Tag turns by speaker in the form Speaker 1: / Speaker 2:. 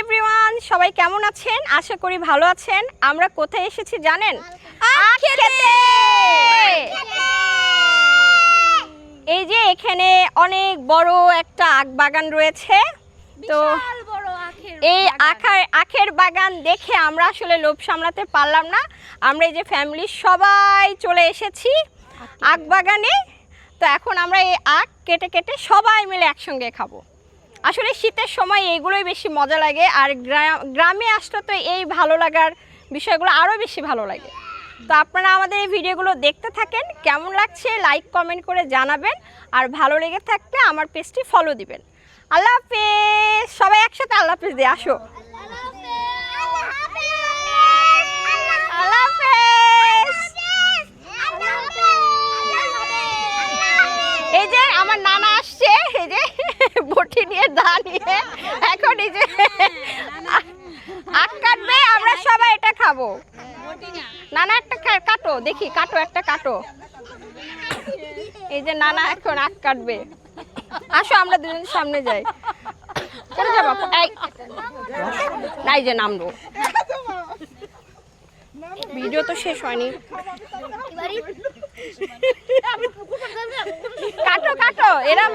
Speaker 1: Everyone, সবাই কেমন আছেন? আশা করি ভালো আছেন। আমরা কোথায় এসেছি জানেন? আখ খেতে। এই যে এখানে অনেক বড় একটা আখ বাগান রয়েছে। তো এই আখের বাগান দেখে আমরা আসলে লোভ সামলাতে পারলাম না। আমরা এই যে ফ্যামিলির সবাই চলে এসেছি আখ বাগানে। তো এখন আমরা এই আখ কেটে কেটে সবাই মিলে একসঙ্গে খাবো। আসলে শীতের সময় এইগুলোই বেশি মজা লাগে, আর গ্রামে আসলে তো এই ভালো লাগার বিষয়গুলো আরও বেশি ভালো লাগে। তো আপনারা আমাদের এই ভিডিওগুলো দেখতে থাকেন, কেমন লাগছে লাইক কমেন্ট করে জানাবেন, আর ভালো লেগে থাকলে আমার পেজটি ফলো দিবেন। আল্লাহ হাফেজ। সবাই একসাথে আল্লাহ হাফেজ দিয়ে আসো। আল্লাহ হাফেজ। এই যে আমার নানা আসছে, এই যে বটি নিয়ে দাঁড়িয়ে এখন এই যে আখ কাটবে, আমরা সবাই এটা খাবো। নানা একটা কাটো, দেখি কাটো, একটা কাটো। এই যে নানা এখন আখ কাটবে। আসো আমরা দুজন সামনে যাই। চলে যাবো। এই যে নামবো। ভিডিও তো শেষ হয়নি। কাটো কাটো এরা